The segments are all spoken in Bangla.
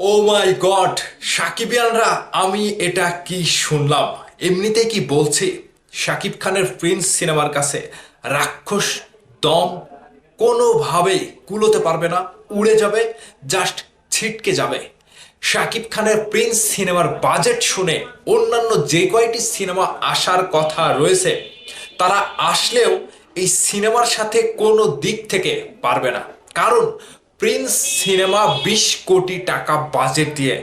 ও মাই গড, সাকিবিয়ানরা আমি এটা কি শুনলাম? এমনিতেই কি বলছি, শাকিব খানের প্রিন্স সিনেমার কাছে রাক্ষস দম কোনোভাবেই কুলোতে পারবে না, উড়ে যাবে, জাস্ট ছিটকে যাবে। শাকিব খানের প্রিন্স সিনেমার বাজেট শুনে অন্যান্য যে কয়টি সিনেমা আসার কথা রয়েছে তারা আসলেও এই সিনেমার সাথে কোনো দিক থেকে পারবে না। কারণ প্রিন্স সিনেমা 20 কোটি টাকা বাজেট দিয়ে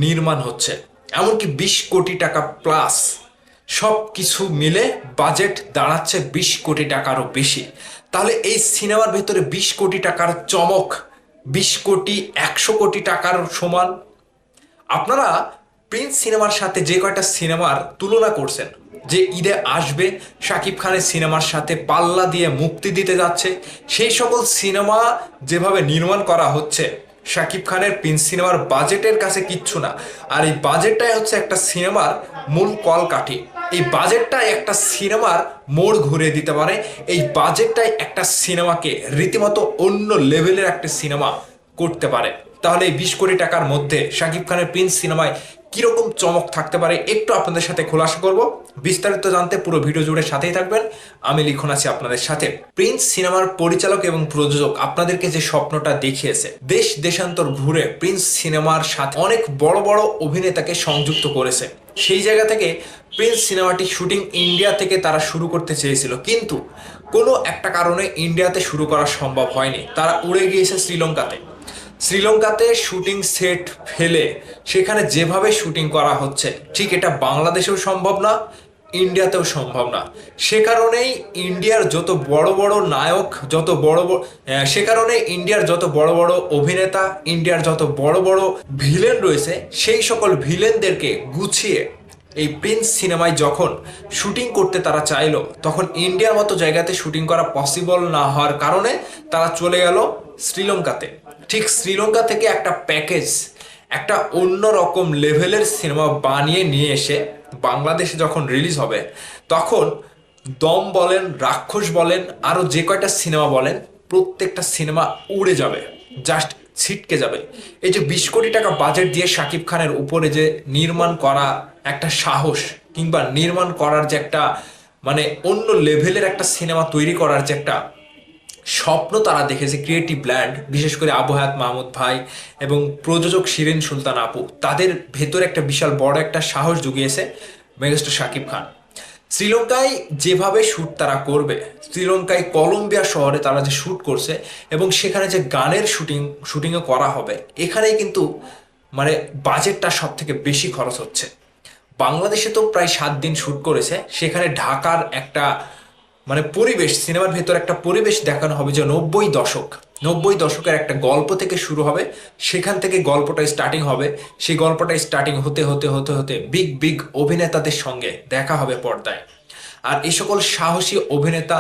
নির্মাণ হচ্ছে, এমনকি 20 কোটি টাকা প্লাস। সব কিছু মিলে বাজেট দাঁড়াচ্ছে 20 কোটি টাকারও বেশি। তাহলে এই সিনেমার ভেতরে 20 কোটি টাকার চমক 20 কোটি 100 কোটি টাকার সমান। আপনারা প্রিন্স সিনেমার সাথে যে কয়টা সিনেমার তুলনা করছেন যে ঈদে আসবে, শাকিব খানের সিনেমার সাথে পাল্লা দিয়ে মুক্তি দিতে যাচ্ছে, সেই সকল সিনেমা যেভাবে নির্মাণ করা হচ্ছে, শাকিব খানের প্রিন্স সিনেমার বাজেটের কাছে কিচ্ছু না। আর এই বাজেটটাই হচ্ছে একটা সিনেমার মূল কলকাঠি। এই বাজেটটাই একটা সিনেমার মোড় ঘুরিয়ে দিতে পারে। এই বাজেটটাই একটা সিনেমাকে রীতিমতো অন্য লেভেলের একটা সিনেমা করতে পারে। তাহলে এই 20 কোটি টাকার মধ্যে শাকিব খানের প্রিন্স সিনেমায় কিরকম চমক থাকতে পারে একটু আপনাদের সাথে খোলাসা করব। বিস্তারিত জানতে পুরো ভিডিও জুড়ে সাথেই থাকবেন। আমি লিখন আছি আপনাদের সাথে। প্রিন্স সিনেমার পরিচালক এবং প্রযোজক আপনাদেরকে যে স্বপ্নটা দেখিয়েছে, দেশ দেশান্তর ঘুরে প্রিন্স সিনেমার সাথে অনেক বড় বড় অভিনেতাকে সংযুক্ত করেছে। সেই জায়গা থেকে প্রিন্স সিনেমাটি শুটিং ইন্ডিয়া থেকে তারা শুরু করতে চেয়েছিল, কিন্তু কোনো একটা কারণে ইন্ডিয়াতে শুরু করা সম্ভব হয়নি। তারা উড়ে গিয়েছে শ্রীলঙ্কাতে। শ্রীলঙ্কাতে শুটিং সেট ফেলে সেখানে যেভাবে শুটিং করা হচ্ছে, ঠিক এটা বাংলাদেশেও সম্ভব না, ইন্ডিয়াতেও সম্ভব না। সে কারণেই ইন্ডিয়ার যত বড় বড় নায়ক, যত বড় বড় সে কারণে ইন্ডিয়ার যত বড় বড় অভিনেতা, ইন্ডিয়ার যত বড় বড় ভিলেন রয়েছে, সেই সকল ভিলেনদেরকে গুছিয়ে এই প্রিন্স সিনেমায় যখন শুটিং করতে তারা চাইলো, তখন ইন্ডিয়ার মতো জায়গাতে শুটিং করা পসিবল না হওয়ার কারণে তারা চলে গেল শ্রীলঙ্কাতে। ঠিক শ্রীলঙ্কা থেকে একটা প্যাকেজ, একটা অন্য রকম লেভেলের সিনেমা বানিয়ে নিয়ে এসে বাংলাদেশে যখন রিলিজ হবে, তখন দম বলেন, রাক্ষস বলেন, আরও যে কয়টা সিনেমা বলেন, প্রত্যেকটা সিনেমা উড়ে যাবে, জাস্ট ছিটকে যাবে। এই যে 20 কোটি টাকা বাজেট দিয়ে শাকিব খানের উপরে যে নির্মাণ করা একটা সাহস, কিংবা নির্মাণ করার যে একটা মানে অন্য লেভেলের একটা সিনেমা তৈরি করার যে একটা স্বপ্ন তারা দেখেছে, ক্রিয়েটিভ ব্ল্যান্ড, বিশেষ করে আবু হায়াত মাহমুদ ভাই এবং প্রযোজক শিরিন সুলতান আপু, তাদের ভেতরে একটা বিশাল বড় একটা সাহস জুগিয়েছে মেগাস্টার শাকিব খান। শ্রীলঙ্কায় যেভাবে শ্যুট তারা করবে, শ্রীলঙ্কায় কলম্বিয়া শহরে তারা যে শ্যুট করছে এবং সেখানে যে গানের শুটিংও করা হবে, এখানেই কিন্তু মানে বাজেটটা সব থেকে বেশি খরচ হচ্ছে। বাংলাদেশে তো প্রায় 7 দিন শ্যুট করেছে, সেখানে ঢাকার একটা মানে পরিবেশ, সিনেমার ভেতর একটা পরিবেশ দেখানো হবে যে 90 দশকের একটা গল্প থেকে শুরু হবে। সেখান থেকে গল্পটা স্টার্টিং হবে। সেই গল্পটা স্টার্টিং হতে হতে হতে হতে বিগ বিগ অভিনেতাদের সঙ্গে দেখা হবে পর্দায়। আর এই সকল সাহসী অভিনেতা,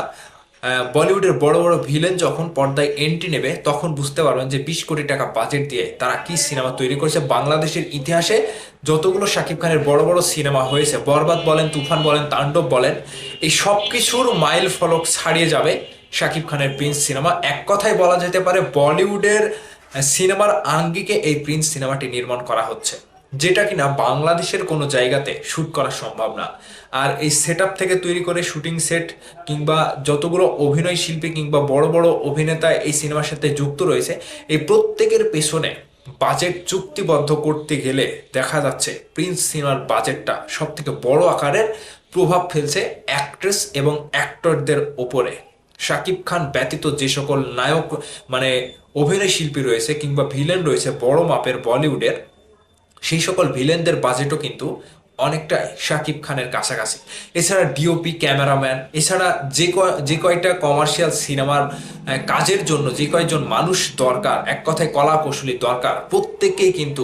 বলিউডের বড় বড় ভিলেন যখন পর্দায় এন্ট্রি নেবে, তখন বুঝতে পারবেন যে 20 কোটি টাকা বাজেট দিয়ে তারা কি সিনেমা তৈরি করেছে। বাংলাদেশের ইতিহাসে যতগুলো শাকিব খানের বড় বড় সিনেমা হয়েছে, বরবাদ বলেন, তুফান বলেন, তাণ্ডব বলেন, এই সব কিছুর মাইল ফলক ছাড়িয়ে যাবে শাকিব খানের প্রিন্স সিনেমা। এক কথায় বলা যেতে পারে বলিউডের সিনেমার আঙ্গিকে এই প্রিন্স সিনেমাটি নির্মাণ করা হচ্ছে, যেটা কিনা বাংলাদেশের কোনো জায়গাতে শ্যুট করা সম্ভব না। আর এই সেট আপ থেকে তৈরি করে শুটিং সেট, কিংবা যতগুলো অভিনয় শিল্পী কিংবা বড় বড় অভিনেতা এই সিনেমার সাথে যুক্ত রয়েছে, এই প্রত্যেকের পেছনে বাজেট চুক্তিবদ্ধ করতে গেলে দেখা যাচ্ছে প্রিন্স সিনেমার বাজেটটা সব থেকে বড় আকারের প্রভাব ফেলছে অ্যাক্ট্রেস এবং অ্যাক্টরদের ওপরে। শাকিব খান ব্যতীত যে সকল নায়ক মানে অভিনয় শিল্পী রয়েছে কিংবা ভিলেন রয়েছে বড় মাপের বলিউডের, সেই সকল ভিলেনদের বাজেটও কিন্তু অনেকটাই শাকিব খানের কাছাকাছি। এছাড়া ডিওপি, ক্যামেরাম্যান, এছাড়া যে কয়টা কমার্শিয়াল সিনেমার কাজের জন্য যে কয়জন মানুষ দরকার, এক কথায় কলা কৌশলী দরকার, প্রত্যেকেই কিন্তু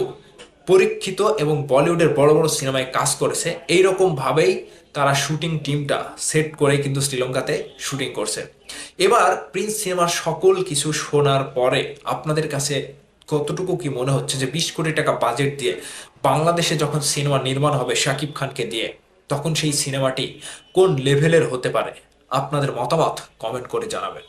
পরীক্ষিত এবং বলিউডের বড় বড় সিনেমায় কাজ করেছে। এইরকম ভাবেই তারা শুটিং টিমটা সেট করে কিন্তু শ্রীলঙ্কাতে শুটিং করছে। এবার প্রিন্স সিনেমার সকল কিছু শোনার পরে আপনাদের কাছে কতটুকু কি মনে হচ্ছে যে 20 কোটি টাকা বাজেট দিয়ে বাংলাদেশে যখন সিনেমা নির্মাণ হবে শাকিব খানকে দিয়ে, তখন সেই সিনেমাটি কোন লেভেলের হতে পারে? আপনাদের মতামত কমেন্ট করে জানাবেন।